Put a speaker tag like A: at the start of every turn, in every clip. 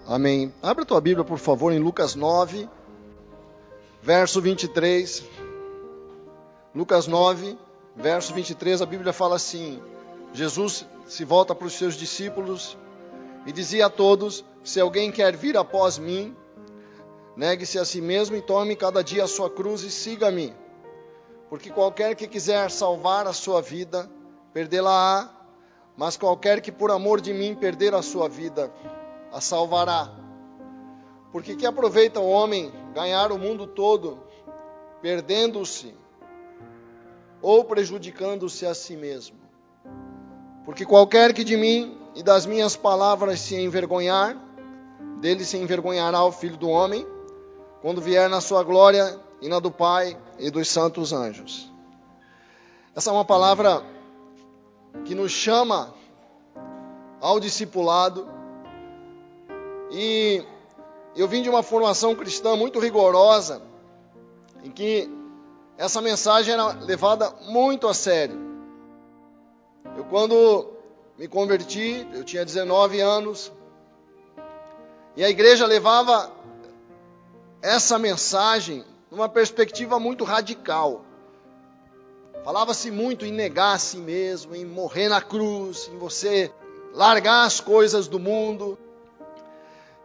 A: Amém. Abra a tua Bíblia, por favor, em Lucas 9, verso 23. Lucas 9, verso 23, a Bíblia fala assim: Jesus se volta para os seus discípulos e dizia a todos: se alguém quer vir após mim, negue-se a si mesmo e tome cada dia a sua cruz e siga-me. Porque qualquer que quiser salvar a sua vida, perdê-la-á, mas qualquer que por amor de mim perder a sua vida, a salvará. Porque que aproveita o homem ganhar o mundo todo, perdendo-se ou prejudicando-se a si mesmo? Porque qualquer que de mim e das minhas palavras se envergonhar, dele se envergonhará o Filho do Homem, quando vier na sua glória e na do Pai e dos santos anjos. Essa é uma palavra que nos chama ao discipulado. E eu vim de uma formação cristã muito rigorosa, em que essa mensagem era levada muito a sério. Eu, quando me converti, eu tinha 19 anos, e a igreja levava essa mensagem numa perspectiva muito radical. Falava-se muito em negar a si mesmo, em morrer na cruz, em você largar as coisas do mundo.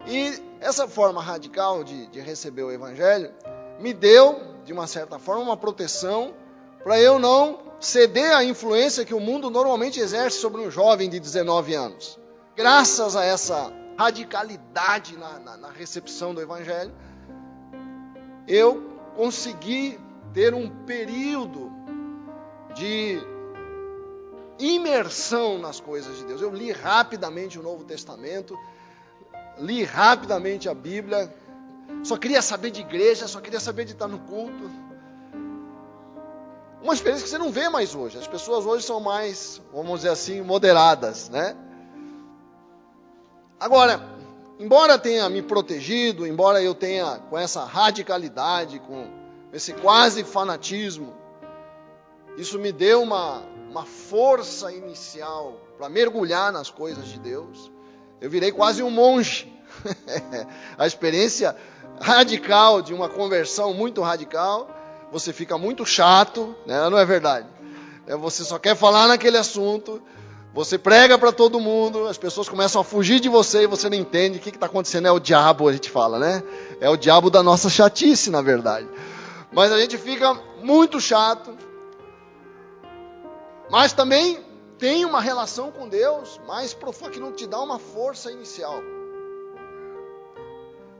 A: E essa forma radical de receber o Evangelho me deu, de uma certa forma, uma proteção para eu não ceder à influência que o mundo normalmente exerce sobre um jovem de 19 anos. Graças a essa radicalidade na recepção do Evangelho, eu consegui ter um período de imersão nas coisas de Deus. Eu li rapidamente o Novo Testamento, li rapidamente a Bíblia, só queria saber de igreja, só queria saber de estar no culto. Uma experiência que você não vê mais hoje. As pessoas hoje são mais, vamos dizer assim, moderadas, né? Agora, embora tenha me protegido, embora eu tenha com essa radicalidade, com esse quase fanatismo, isso me deu uma força inicial para mergulhar nas coisas de Deus. Eu virei quase um monge. A experiência radical de uma conversão muito radical, você fica muito chato, né? Não é verdade? Você só quer falar naquele assunto, você prega para todo mundo, as pessoas começam a fugir de você e você não entende o que está acontecendo. É o diabo, a gente fala, né? É o diabo da nossa chatice, na verdade. Mas a gente fica muito chato, mas também tem uma relação com Deus mais profunda, que não te dá uma força inicial.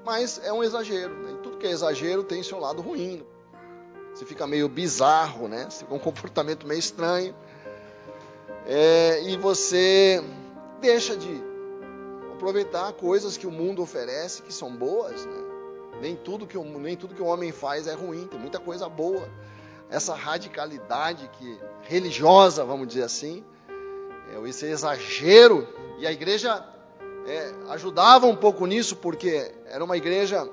A: Mas é um exagero, né? E tudo que é exagero tem seu lado ruim. Você fica meio bizarro, né? Você tem um comportamento meio estranho. E você deixa de aproveitar coisas que o mundo oferece, que são boas, né? Nem tudo que o homem faz é ruim, tem muita coisa boa. Essa radicalidade religiosa, vamos dizer assim, esse exagero, e a igreja ajudava um pouco nisso, porque era uma igreja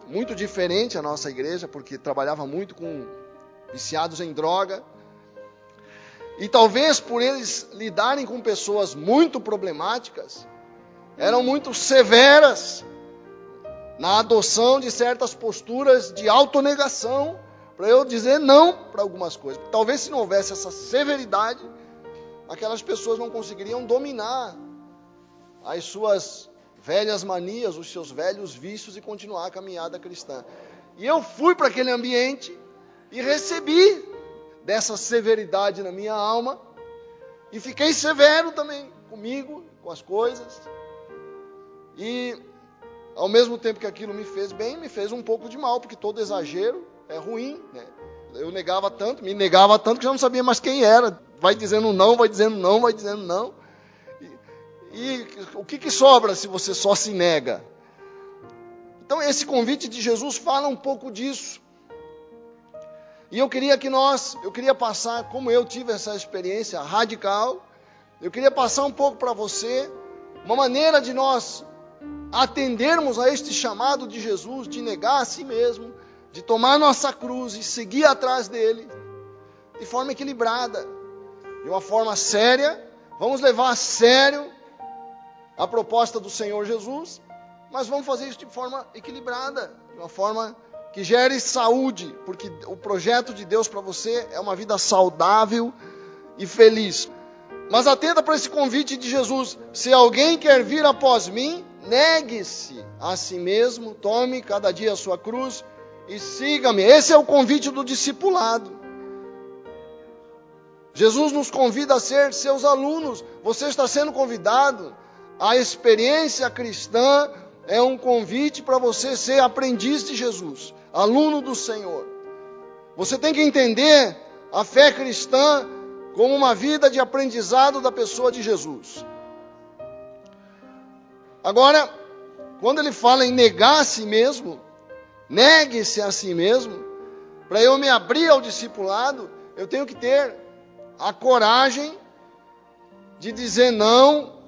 A: muito diferente a nossa igreja, porque trabalhava muito com viciados em droga, e talvez por eles lidarem com pessoas muito problemáticas, eram muito severas na adoção de certas posturas de autonegação, para eu dizer não para algumas coisas. Talvez se não houvesse essa severidade, aquelas pessoas não conseguiriam dominar as suas velhas manias, os seus velhos vícios e continuar a caminhada cristã. E eu fui para aquele ambiente e recebi dessa severidade na minha alma e fiquei severo também comigo, com as coisas. E ao mesmo tempo que aquilo me fez bem, me fez um pouco de mal, porque todo exagero é ruim, né? Eu me negava tanto que já não sabia mais quem era. Vai dizendo não, vai dizendo não, vai dizendo não. E o que sobra se você só se nega? Então esse convite de Jesus fala um pouco disso. E eu queria passar, como eu tive essa experiência radical, eu queria passar um pouco para você, uma maneira de nós atendermos a este chamado de Jesus, de negar a si mesmo, de tomar nossa cruz e seguir atrás dele, de forma equilibrada, de uma forma séria. Vamos levar a sério a proposta do Senhor Jesus, mas vamos fazer isso de forma equilibrada, de uma forma que gere saúde, porque o projeto de Deus para você é uma vida saudável e feliz. Mas atenta para esse convite de Jesus: se alguém quer vir após mim, negue-se a si mesmo, tome cada dia a sua cruz e siga-me. Esse é o convite do discipulado. Jesus nos convida a ser seus alunos. Você está sendo convidado. A experiência cristã é um convite para você ser aprendiz de Jesus, aluno do Senhor. Você tem que entender a fé cristã como uma vida de aprendizado da pessoa de Jesus. Agora, quando ele fala em negar a si mesmo, negue-se a si mesmo, para eu me abrir ao discipulado, eu tenho que ter a coragem de dizer não,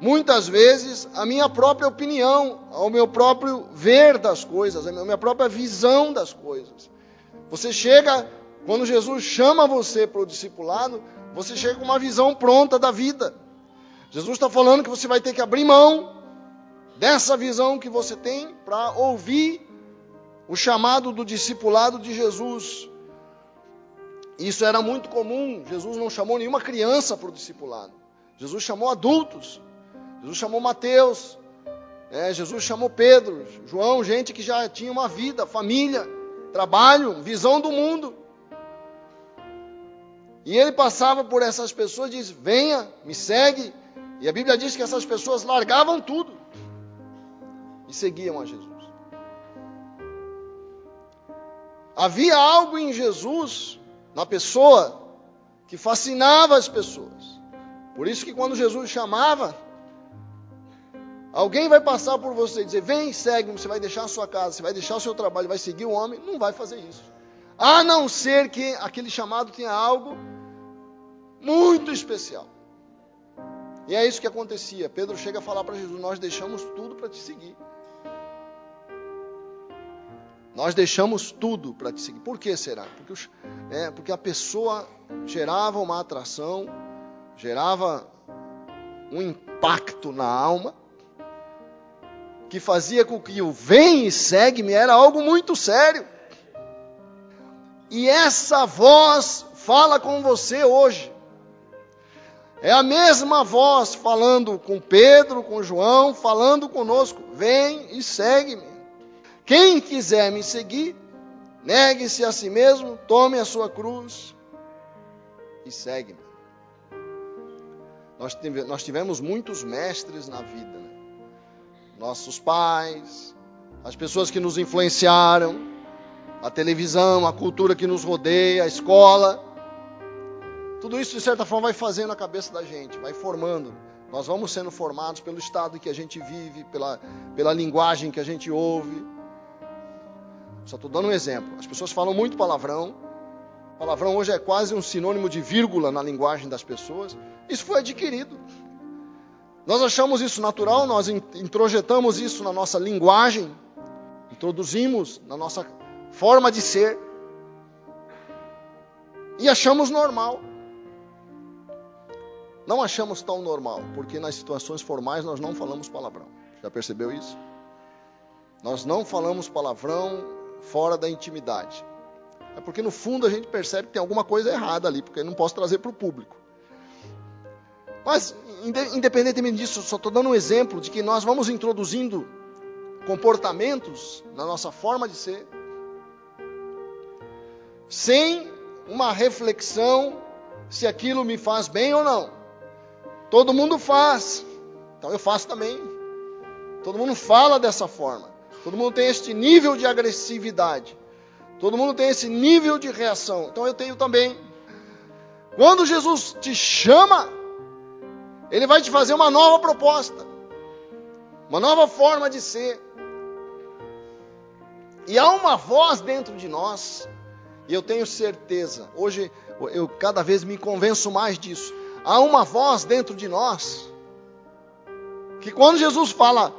A: muitas vezes, à minha própria opinião, ao meu próprio ver das coisas, à minha própria visão das coisas. Você chega, quando Jesus chama você para o discipulado, você chega com uma visão pronta da vida. Jesus está falando que você vai ter que abrir mão dessa visão que você tem para ouvir o chamado do discipulado de Jesus. Isso era muito comum. Jesus não chamou nenhuma criança para o discipulado. Jesus chamou adultos. Jesus chamou Mateus. Jesus chamou Pedro, João, gente que já tinha uma vida, família, trabalho, visão do mundo. E ele passava por essas pessoas e diz: venha, me segue. E a Bíblia diz que essas pessoas largavam tudo e seguiam a Jesus. Havia algo em Jesus, na pessoa, que fascinava as pessoas. Por isso que quando Jesus chamava, alguém vai passar por você e dizer: vem, segue-me. Você vai deixar a sua casa, você vai deixar o seu trabalho, vai seguir o homem. Não vai fazer isso. A não ser que aquele chamado tenha algo muito especial. E é isso que acontecia. Pedro chega a falar para Jesus: nós deixamos tudo para te seguir. Nós deixamos tudo para te seguir. Por que será? Porque a pessoa gerava uma atração, gerava um impacto na alma, que fazia com que o vem e segue-me era algo muito sério. E essa voz fala com você hoje. É a mesma voz falando com Pedro, com João, falando conosco: vem e segue-me. Quem quiser me seguir, negue-se a si mesmo, tome a sua cruz e segue-me. Nós tivemos muitos mestres na vida, né? Nossos pais, as pessoas que nos influenciaram, a televisão, a cultura que nos rodeia, a escola. Tudo isso, de certa forma, vai fazendo a cabeça da gente, vai formando. Nós vamos sendo formados pelo estado em que a gente vive, pela linguagem que a gente ouve. Só estou dando um exemplo. As pessoas falam muito palavrão. Palavrão hoje é quase um sinônimo de vírgula na linguagem das pessoas. Isso foi adquirido. Nós achamos isso natural, nós introjetamos isso na nossa linguagem, introduzimos na nossa forma de ser e achamos normal. Não achamos tão normal, porque nas situações formais nós não falamos palavrão. Já percebeu isso? Nós não falamos palavrão fora da intimidade. É porque no fundo a gente percebe que tem alguma coisa errada ali, porque eu não posso trazer para o público. Mas, independentemente disso, só estou dando um exemplo de que nós vamos introduzindo comportamentos na nossa forma de ser, sem uma reflexão se aquilo me faz bem ou não. Todo mundo faz, então eu faço também. Todo mundo fala dessa forma. Todo mundo tem este nível de agressividade. Todo mundo tem esse nível de reação. Então eu tenho também. Quando Jesus te chama, Ele vai te fazer uma nova proposta. Uma nova forma de ser. E há uma voz dentro de nós, e eu tenho certeza, hoje eu cada vez me convenço mais disso. Há uma voz dentro de nós, que quando Jesus fala,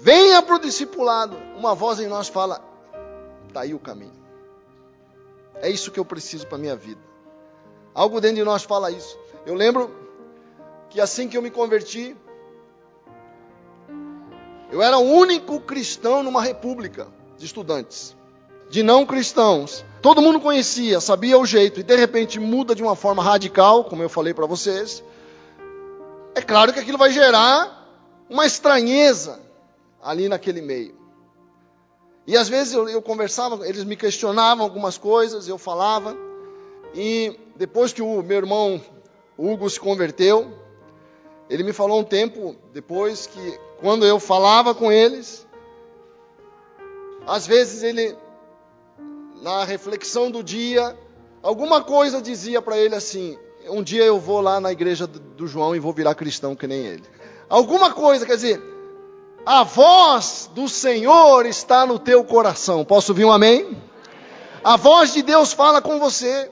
A: venha para o discipulado, uma voz em nós fala, está aí o caminho. É isso que eu preciso para a minha vida. Algo dentro de nós fala isso. Eu lembro que assim que eu me converti, Eu era o único cristão numa república de estudantes, de não cristãos. Todo mundo conhecia, sabia o jeito, e de repente muda de uma forma radical, como eu falei para vocês. É claro que aquilo vai gerar uma estranheza ali naquele meio. E às vezes eu conversava, eles me questionavam algumas coisas, eu falava. E depois que o meu irmão Hugo se converteu, ele me falou um tempo depois que quando eu falava com eles, às vezes ele, na reflexão do dia, alguma coisa dizia para ele assim: um dia eu vou lá na igreja do João e vou virar cristão que nem ele. Alguma coisa, quer dizer, a voz do Senhor está no teu coração. Posso ouvir um amém? A voz de Deus fala com você.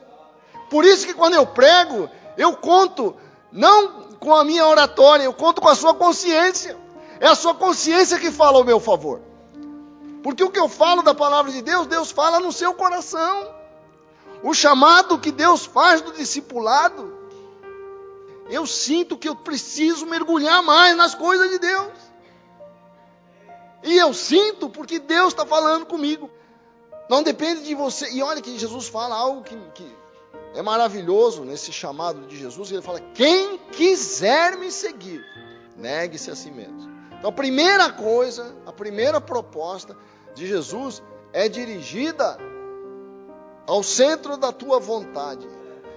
A: Por isso que quando eu prego, eu conto, não com a minha oratória, eu conto com a sua consciência. É a sua consciência que fala ao meu favor. Porque o que eu falo da palavra de Deus, Deus fala no seu coração. O chamado que Deus faz do discipulado, eu sinto que eu preciso mergulhar mais nas coisas de Deus. E eu sinto porque Deus está falando comigo. Não depende de você. E olha que Jesus fala algo que é maravilhoso nesse chamado de Jesus. Ele fala: quem quiser me seguir, negue-se a si mesmo. Então a primeira coisa, a primeira proposta de Jesus é dirigida ao centro da tua vontade.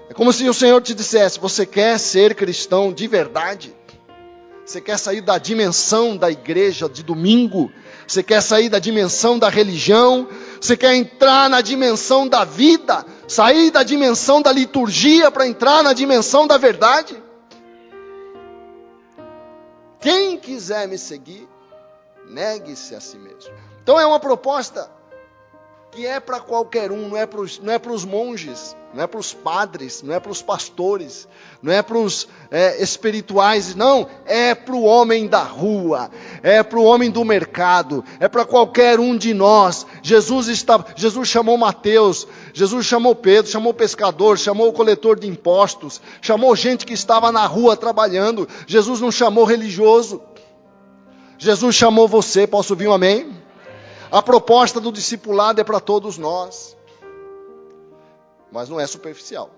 A: É como se o Senhor te dissesse: você quer ser cristão de verdade? Você quer sair da dimensão da igreja de domingo? Você quer sair da dimensão da religião? Você quer entrar na dimensão da vida? Sair da dimensão da liturgia para entrar na dimensão da verdade? Quem quiser me seguir, negue-se a si mesmo. Então é uma proposta que é para qualquer um, não é para os monges, não é para os padres, não é para os pastores, não é para os espirituais, não, é para o homem da rua, é para o homem do mercado, é para qualquer um de nós. Jesus chamou Mateus, Jesus chamou Pedro, chamou o pescador, chamou o coletor de impostos, chamou gente que estava na rua trabalhando. Jesus não chamou religioso, Jesus chamou você. Posso ouvir um amém? A proposta do discipulado é para todos nós, mas não é superficial,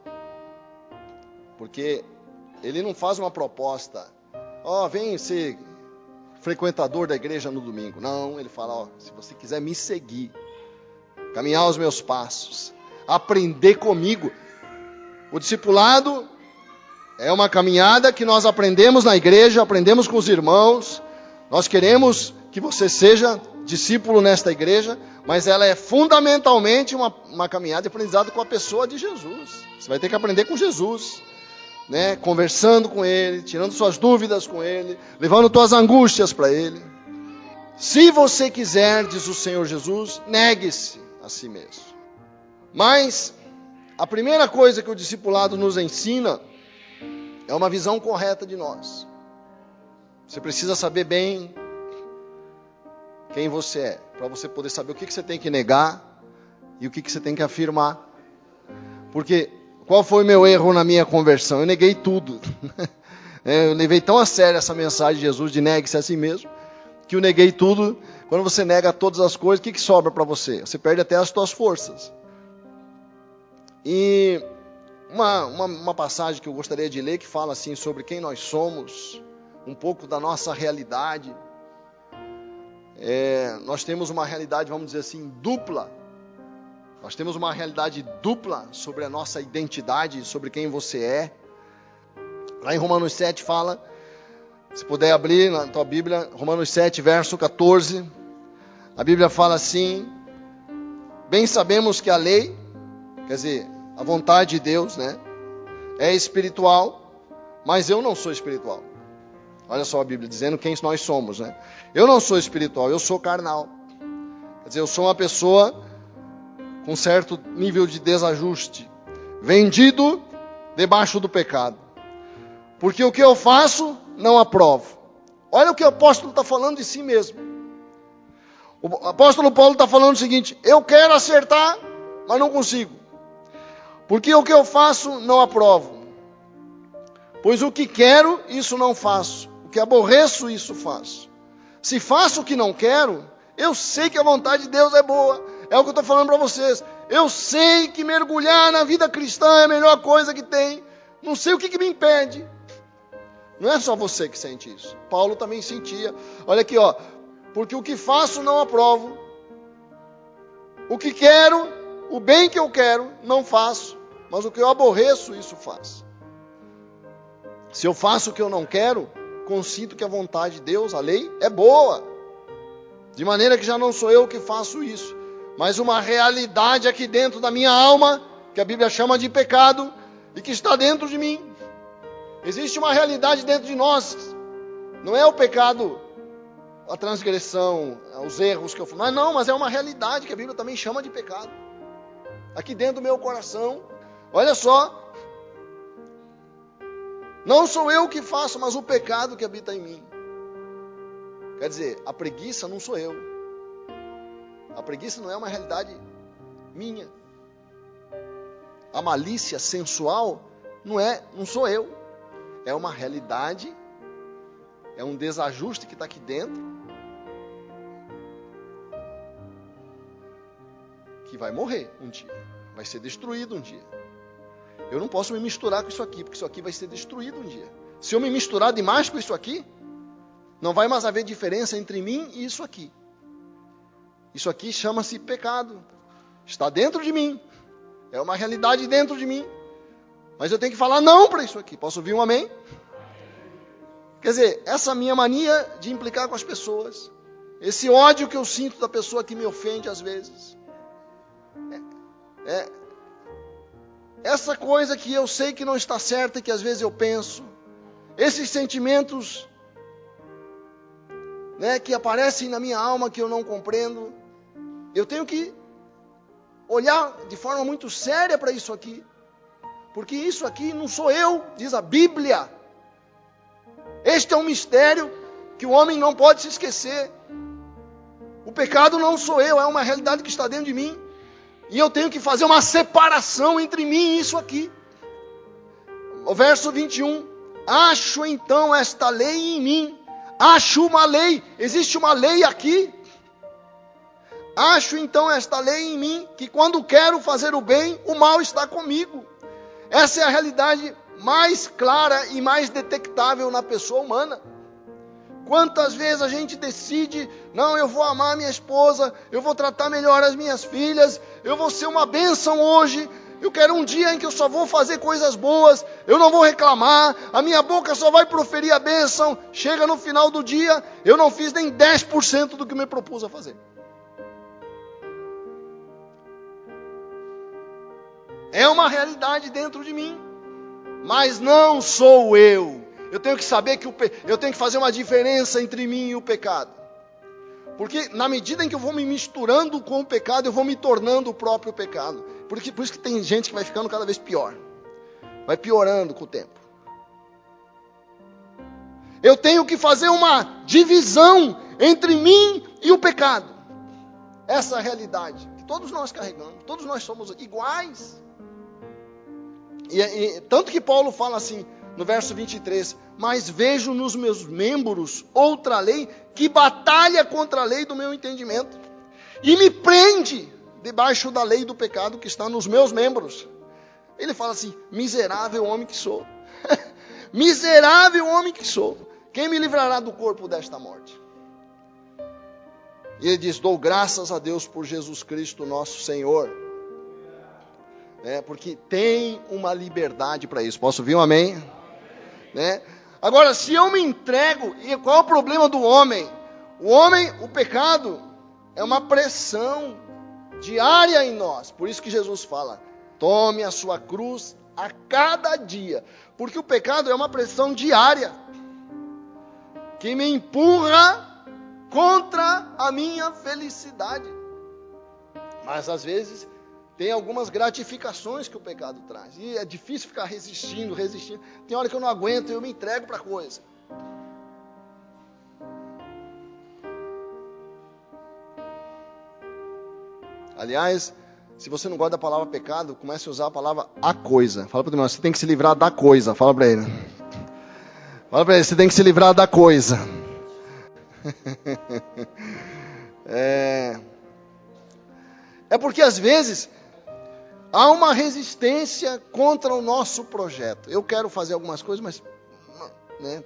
A: porque ele não faz uma proposta: vem ser frequentador da igreja no domingo. Não, ele fala: se você quiser me seguir, caminhar os meus passos, aprender comigo. O discipulado é uma caminhada que nós aprendemos na igreja, aprendemos com os irmãos. Nós queremos que você seja discípulo nesta igreja, mas ela é fundamentalmente uma caminhada de aprendizado com a pessoa de Jesus. Você vai ter que aprender com Jesus, né? Conversando com Ele, tirando suas dúvidas com Ele, levando tuas angústias para Ele. Se você quiser, diz o Senhor Jesus, negue-se a si mesmo. Mas a primeira coisa que o discipulado nos ensina é uma visão correta de nós. Você precisa saber bem quem você é, para você poder saber o que você tem que negar e o que você tem que afirmar. Porque qual foi o meu erro na minha conversão? Eu neguei tudo. Eu levei tão a sério essa mensagem de Jesus de negue-se a si mesmo, que eu neguei tudo. Quando você nega todas as coisas, o que sobra para você? Você perde até as suas forças. E uma passagem que eu gostaria de ler que fala assim sobre quem nós somos, um pouco da nossa realidade. Nós temos uma realidade, vamos dizer assim, dupla. Nós temos uma realidade dupla sobre a nossa identidade, sobre quem você é. Lá em Romanos 7 fala, se puder abrir na tua Bíblia, Romanos 7, verso 14. A Bíblia fala assim: bem sabemos que a lei, quer dizer, a vontade de Deus, né, é espiritual, mas eu não sou espiritual. Olha só a Bíblia dizendo quem nós somos, né? Eu não sou espiritual, eu sou carnal. Quer dizer, eu sou uma pessoa com certo nível de desajuste, vendido debaixo do pecado. Porque o que eu faço, não aprovo. Olha o que o apóstolo está falando de si mesmo. O apóstolo Paulo está falando o seguinte: eu quero acertar, mas não consigo. Porque o que eu faço, não aprovo. Pois o que quero, isso não faço. O que aborreço, isso faço. se faço o que não quero, eu sei que a vontade de Deus é boa. É o que eu estou falando para vocês. Eu sei que mergulhar na vida cristã é a melhor coisa que tem. Não sei o que me impede. Não é só você que sente isso. Paulo também sentia. Olha aqui, ó. Porque o que faço não aprovo. O que quero, o bem que eu quero, não faço. Mas o que eu aborreço, isso faço. Se eu faço o que eu não quero, consinto que a vontade de Deus, a lei, é boa. De maneira que já não sou eu que faço isso, mas uma realidade aqui dentro da minha alma, que a Bíblia chama de pecado, e que está dentro de mim. Existe uma realidade dentro de nós. Não é o pecado, a transgressão, os erros que eu faço. Não, mas é uma realidade que a Bíblia também chama de pecado. Aqui dentro do meu coração. Olha só. Não sou eu que faço, mas o pecado que habita em mim. Quer dizer, a preguiça não sou eu. A preguiça não é uma realidade minha. A malícia sensual não sou eu. É uma realidade, é um desajuste que está aqui dentro, que vai morrer um dia, vai ser destruído um dia. Eu não posso me misturar com isso aqui, porque isso aqui vai ser destruído um dia. Se eu me misturar demais com isso aqui, não vai mais haver diferença entre mim e isso aqui. Isso aqui chama-se pecado. Está dentro de mim. É uma realidade dentro de mim. Mas eu tenho que falar não para isso aqui. Posso ouvir um amém? Quer dizer, essa minha mania de implicar com as pessoas, esse ódio que eu sinto da pessoa que me ofende às vezes, essa coisa que eu sei que não está certa e que às vezes eu penso, esses sentimentos, que aparecem na minha alma que eu não compreendo, eu tenho que olhar de forma muito séria para isso aqui, porque isso aqui não sou eu, diz a Bíblia. Este é um mistério que o homem não pode se esquecer. O pecado não sou eu, é uma realidade que está dentro de mim. E eu tenho que fazer uma separação entre mim e isso aqui. O verso 21. Acho então esta lei em mim. Acho uma lei. Existe uma lei aqui. Acho então esta lei em mim, que quando quero fazer o bem, o mal está comigo. Essa é a realidade mais clara e mais detectável na pessoa humana. Quantas vezes a gente decide, não, eu vou amar minha esposa, eu vou tratar melhor as minhas filhas, eu vou ser uma bênção hoje, eu quero um dia em que eu só vou fazer coisas boas, eu não vou reclamar, a minha boca só vai proferir a bênção. Chega no final do dia, eu não fiz nem 10% do que me propus a fazer. É uma realidade dentro de mim, mas não sou eu. Eu tenho que saber que eu tenho que fazer uma diferença entre mim e o pecado. Porque na medida em que eu vou me misturando com o pecado, eu vou me tornando o próprio pecado. Por isso que tem gente que vai ficando cada vez pior. Vai piorando com o tempo. Eu tenho que fazer uma divisão entre mim e o pecado. Essa é a realidade que todos nós carregamos. Todos nós somos iguais. E tanto que Paulo fala assim, no verso 23, mas vejo nos meus membros outra lei que batalha contra a lei do meu entendimento e me prende debaixo da lei do pecado que está nos meus membros. Ele fala assim, miserável homem que sou. Miserável homem que sou. Quem me livrará do corpo desta morte? E ele diz, dou graças a Deus por Jesus Cristo nosso Senhor. Porque tem uma liberdade para isso. Posso ouvir um amém? Agora, se eu me entrego, e qual é o problema do homem? O pecado, é uma pressão diária em nós. Por isso que Jesus fala, tome a sua cruz a cada dia. Porque o pecado é uma pressão diária, que me empurra contra a minha felicidade. Mas às vezes tem algumas gratificações que o pecado traz. E é difícil ficar resistindo. Tem hora que eu não aguento e eu me entrego para a coisa. Aliás, se você não gosta da palavra pecado, comece a usar a palavra a coisa. Fala para o irmão, você tem que se livrar da coisa. Fala para ele. Fala para ele, você tem que se livrar da coisa. É porque às vezes há uma resistência contra o nosso projeto. Eu quero fazer algumas coisas, mas né,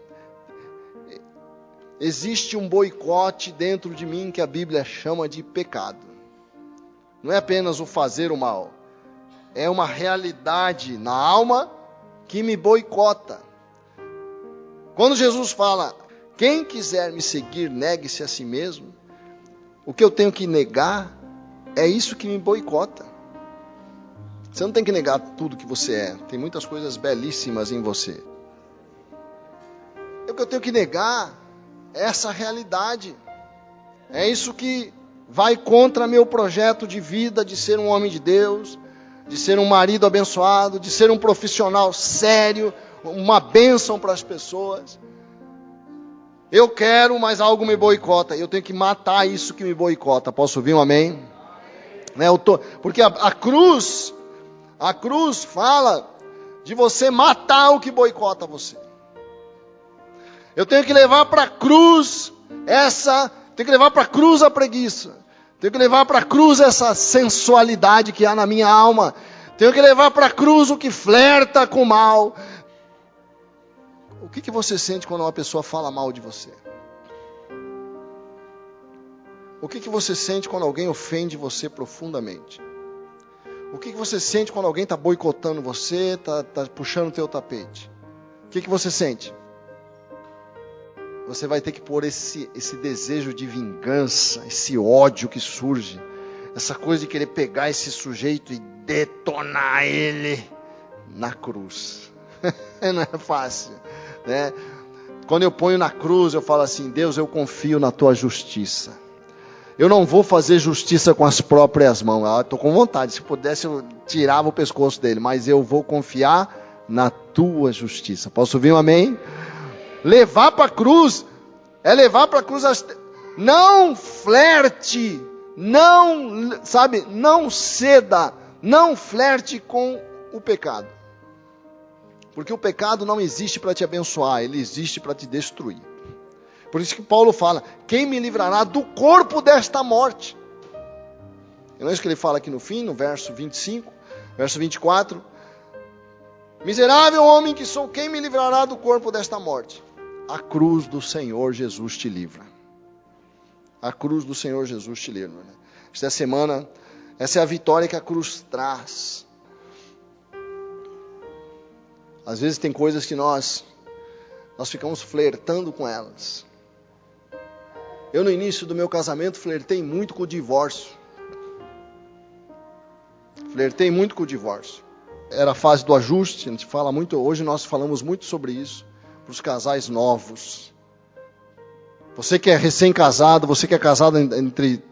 A: existe um boicote dentro de mim que a Bíblia chama de pecado. Não é apenas o fazer o mal, é uma realidade na alma que me boicota. Quando Jesus fala, quem quiser me seguir, negue-se a si mesmo, o que eu tenho que negar é isso que me boicota. Você não tem que negar tudo que você é. Tem muitas coisas belíssimas em você. O que eu tenho que negar é essa realidade. É isso que vai contra meu projeto de vida, de ser um homem de Deus, de ser um marido abençoado, de ser um profissional sério, uma bênção para as pessoas. Eu quero, mas algo me boicota. Eu tenho que matar isso que me boicota. Posso ouvir um amém? Porque a cruz fala de você matar o que boicota você. Eu tenho que levar para a cruz tenho que levar para a cruz a preguiça. Tenho que levar para a cruz essa sensualidade que há na minha alma. Tenho que levar para a cruz o que flerta com o mal. O que você sente quando uma pessoa fala mal de você? O que você sente quando alguém ofende você profundamente? O que você sente quando alguém está boicotando você, está puxando o teu tapete? O que você sente? Você vai ter que pôr esse desejo de vingança, esse ódio que surge, essa coisa de querer pegar esse sujeito e detonar ele na cruz. Não é fácil, né? Quando eu ponho na cruz, eu falo assim, Deus, eu confio na tua justiça. Eu não vou fazer justiça com as próprias mãos. Estou com vontade, se pudesse eu tirava o pescoço dele, mas eu vou confiar na tua justiça. Posso ouvir um amém? Levar para a cruz, é levar para a cruz, não flerte, não ceda, não flerte com o pecado. Porque o pecado não existe para te abençoar, ele existe para te destruir. Por isso que Paulo fala, quem me livrará do corpo desta morte? E não é isso que ele fala aqui no fim, no verso 25, verso 24. Miserável homem que sou, quem me livrará do corpo desta morte? A cruz do Senhor Jesus te livra. A cruz do Senhor Jesus te livra. Esta semana, essa é a vitória que a cruz traz. Às vezes tem coisas que nós ficamos flertando com elas. Eu no início do meu casamento flertei muito com o divórcio. Era a fase do ajuste, a gente fala muito, hoje nós falamos muito sobre isso, para os casais novos. Você que é recém-casado, você que é casado entre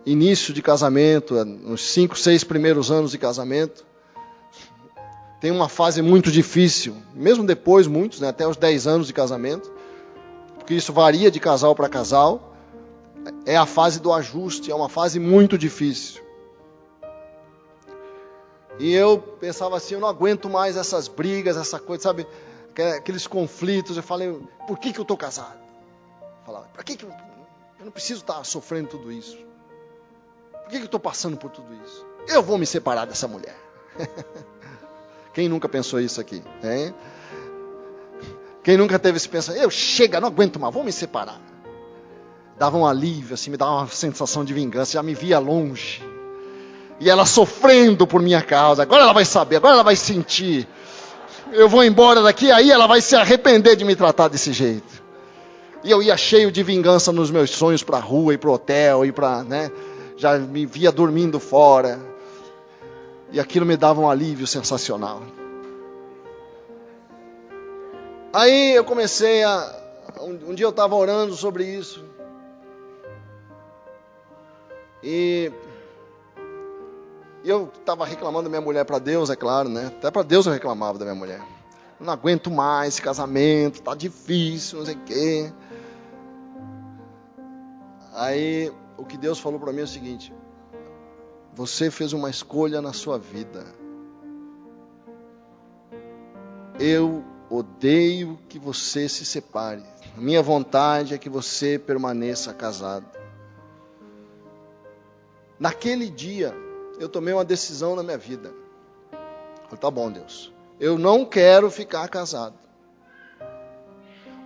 A: início de casamento, nos 5, 6 primeiros anos de casamento, tem uma fase muito difícil, mesmo depois muitos, né, até os 10 anos de casamento, porque isso varia de casal para casal, é a fase do ajuste, é uma fase muito difícil. E eu pensava assim, eu não aguento mais essas brigas, essa coisa, sabe, aqueles conflitos. Eu falei, por que eu estou casado? Eu falava, para que eu não preciso estar sofrendo tudo isso? Por que eu estou passando por tudo isso? Eu vou me separar dessa mulher. Quem nunca pensou isso aqui? Hein? Quem nunca teve esse pensamento? Não aguento mais, vou me separar. Dava um alívio, assim, me dava uma sensação de vingança, já me via longe. E ela sofrendo por minha causa. Agora ela vai saber, agora ela vai sentir. Eu vou embora daqui, aí ela vai se arrepender de me tratar desse jeito. E eu ia cheio de vingança nos meus sonhos para a rua, e para o hotel, já me via dormindo fora. E aquilo me dava um alívio sensacional. Aí eu comecei um dia eu estava orando sobre isso. E eu estava reclamando da minha mulher para Deus, é claro, né? Até para Deus eu reclamava da minha mulher. Eu não aguento mais esse casamento, tá difícil, não sei o quê. Aí o que Deus falou para mim é o seguinte: você fez uma escolha na sua vida. Eu odeio que você se separe. A minha vontade é que você permaneça casado. Naquele dia, eu tomei uma decisão na minha vida. Falei, tá bom, Deus. Eu não quero ficar casado.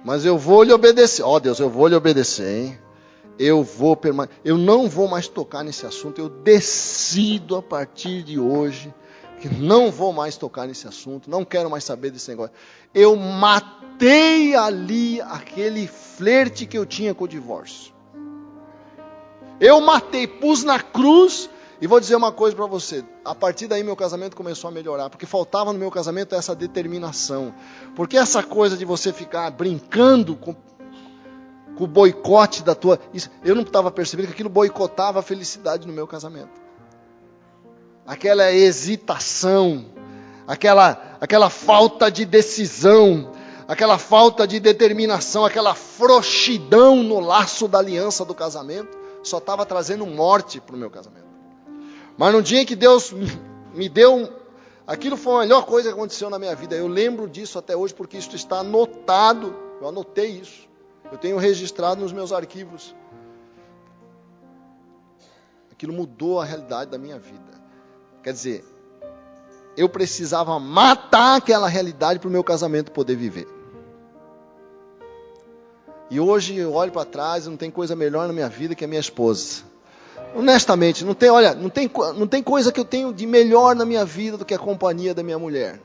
A: Mas eu vou lhe obedecer. Ó, Deus, eu vou lhe obedecer, hein? Eu não vou mais tocar nesse assunto. Eu decido a partir de hoje que não vou mais tocar nesse assunto. Não quero mais saber desse negócio. Eu matei ali aquele flerte que eu tinha com o divórcio. Eu matei, pus na cruz. E vou dizer uma coisa para você. A partir daí meu casamento começou a melhorar. Porque faltava no meu casamento essa determinação. Porque essa coisa de você ficar brincando com o boicote da tua... eu não estava percebendo que aquilo boicotava a felicidade no meu casamento. Aquela hesitação, aquela falta de decisão, aquela falta de determinação, aquela frouxidão no laço da aliança do casamento, só estava trazendo morte para o meu casamento. Mas no dia que Deus me deu... aquilo foi a melhor coisa que aconteceu na minha vida. Eu lembro disso até hoje porque isso está anotado. Eu anotei isso. Eu tenho registrado nos meus arquivos. Aquilo mudou a realidade da minha vida. Quer dizer, eu precisava matar aquela realidade para o meu casamento poder viver. E hoje eu olho para trás e não tem coisa melhor na minha vida que a minha esposa. Honestamente, não tem coisa que eu tenho de melhor na minha vida do que a companhia da minha mulher.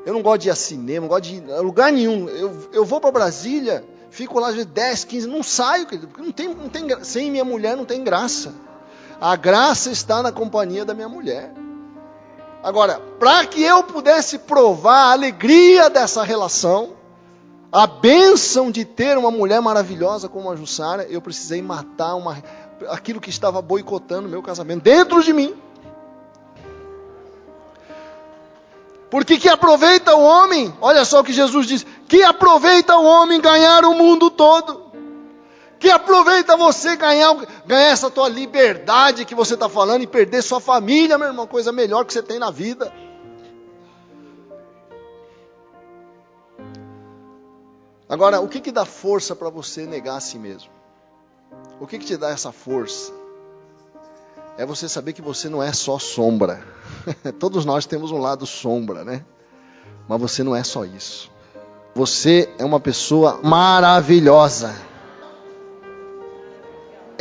A: Eu não gosto de ir a cinema, não gosto de ir a lugar nenhum. Eu vou para Brasília, fico lá às vezes 10, 15, não saio, porque não tem, sem minha mulher não tem graça. A graça está na companhia da minha mulher. Agora, para que eu pudesse provar a alegria dessa relação, a bênção de ter uma mulher maravilhosa como a Jussara, eu precisei matar aquilo que estava boicotando o meu casamento dentro de mim. Porque que aproveita o homem, olha só o que Jesus diz, que aproveita o homem ganhar o mundo todo. Que aproveita você ganhar essa tua liberdade que você está falando e perder sua família, meu irmão, coisa melhor que você tem na vida. Agora, o que dá força para você negar a si mesmo? O que te dá essa força? É você saber que você não é só sombra. Todos nós temos um lado sombra, né? Mas você não é só isso. Você é uma pessoa maravilhosa.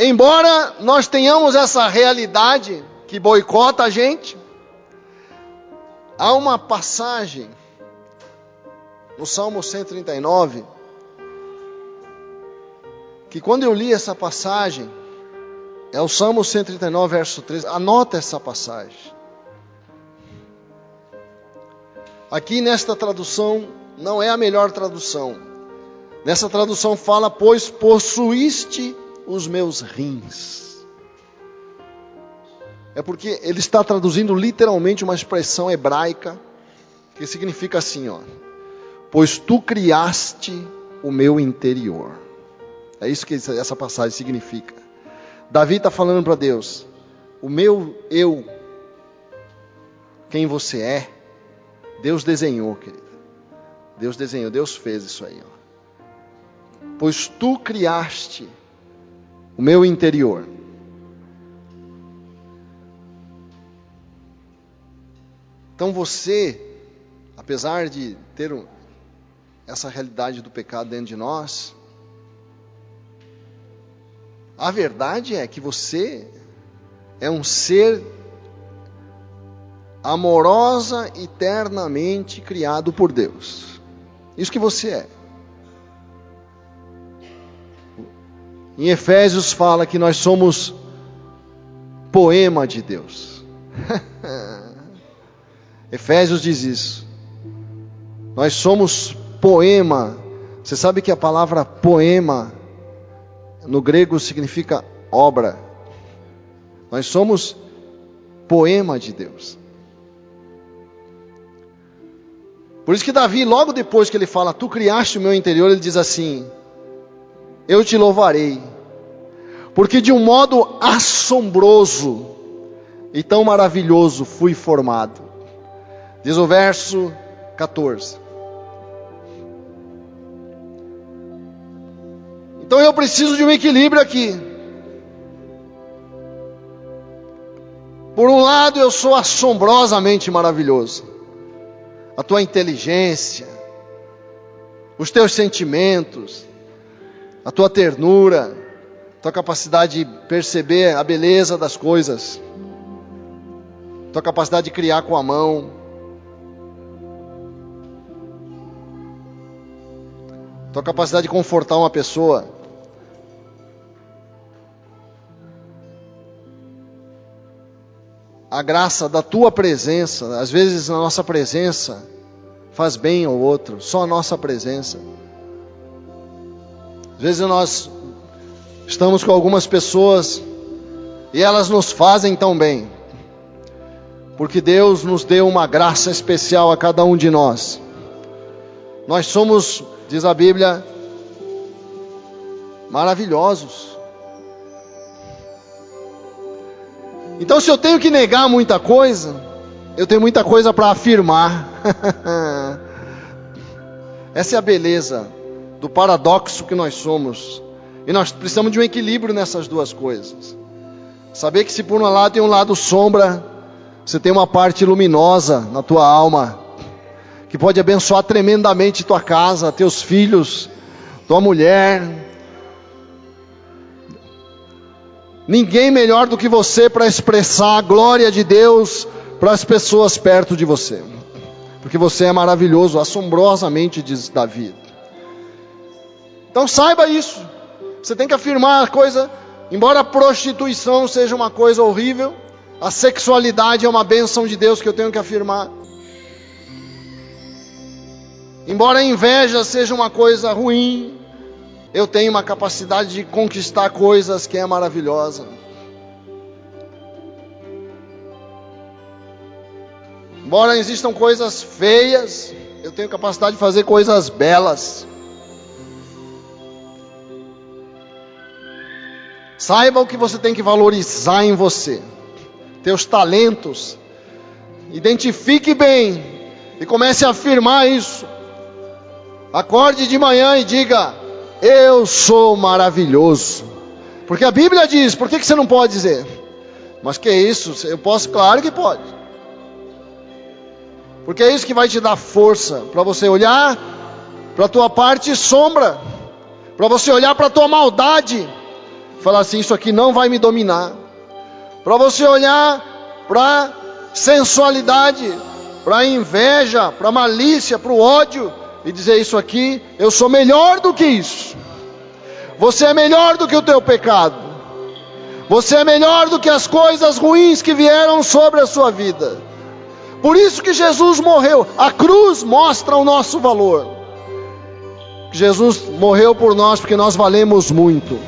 A: Embora nós tenhamos essa realidade que boicota a gente, há uma passagem no Salmo 139, que quando eu li essa passagem, é o Salmo 139, verso 13, anota essa passagem. Aqui nesta tradução, não é a melhor tradução. Nessa tradução fala, pois possuíste os meus rins. É porque ele está traduzindo literalmente uma expressão hebraica, que significa assim, ó. Pois tu criaste o meu interior. É isso que essa passagem significa. Davi está falando para Deus, o meu eu, quem você é, Deus desenhou, querido. Deus desenhou, Deus fez isso aí. Ó. Pois tu criaste o meu interior. Então você, apesar de ter essa realidade do pecado dentro de nós, a verdade é que você é um ser amorosa, eternamente criado por Deus. Isso que você é. Em Efésios fala que nós somos poema de Deus. Efésios diz isso. Nós somos poema. Você sabe que a palavra poema no grego significa obra. Nós somos poema de Deus. Por isso que Davi, logo depois que ele fala, tu criaste o meu interior, ele diz assim, eu te louvarei, porque de um modo assombroso e tão maravilhoso fui formado. Diz o verso 14. Então eu preciso de um equilíbrio aqui. Por um lado, eu sou assombrosamente maravilhoso. A tua inteligência, os teus sentimentos, a tua ternura, a tua capacidade de perceber a beleza das coisas, a tua capacidade de criar com a mão, a tua capacidade de confortar uma pessoa. A graça da tua presença, às vezes a nossa presença faz bem ao outro, só a nossa presença. Às vezes nós estamos com algumas pessoas e elas nos fazem tão bem, porque Deus nos deu uma graça especial a cada um de nós. Nós somos, diz a Bíblia, maravilhosos. Então, se eu tenho que negar muita coisa, eu tenho muita coisa para afirmar. Essa é a beleza do paradoxo que nós somos. E nós precisamos de um equilíbrio nessas duas coisas. Saber que se por um lado tem um lado sombra, você tem uma parte luminosa na tua alma, que pode abençoar tremendamente tua casa, teus filhos, tua mulher. Ninguém melhor do que você para expressar a glória de Deus para as pessoas perto de você. Porque você é maravilhoso, assombrosamente, diz Davi. Então saiba isso. Você tem que afirmar a coisa, embora a prostituição seja uma coisa horrível, a sexualidade é uma bênção de Deus que eu tenho que afirmar. Embora a inveja seja uma coisa ruim, eu tenho uma capacidade de conquistar coisas que é maravilhosa. Embora existam coisas feias, eu tenho capacidade de fazer coisas belas. Saiba o que você tem que valorizar em você. Teus talentos. Identifique bem e comece a afirmar isso. Acorde de manhã e diga: eu sou maravilhoso. Porque a Bíblia diz. Por que você não pode dizer? Mas que é isso? Eu posso? Claro que pode. Porque é isso que vai te dar força para você olhar para a tua parte sombra, para você olhar para a tua maldade, falar assim: isso aqui não vai me dominar. Para você olhar para a sensualidade, para a inveja, para a malícia, para o ódio, e dizer: isso aqui, eu sou melhor do que isso. Você é melhor do que o teu pecado. Você é melhor do que as coisas ruins que vieram sobre a sua vida. Por isso que Jesus morreu. A cruz mostra o nosso valor. Jesus morreu por nós porque nós valemos muito.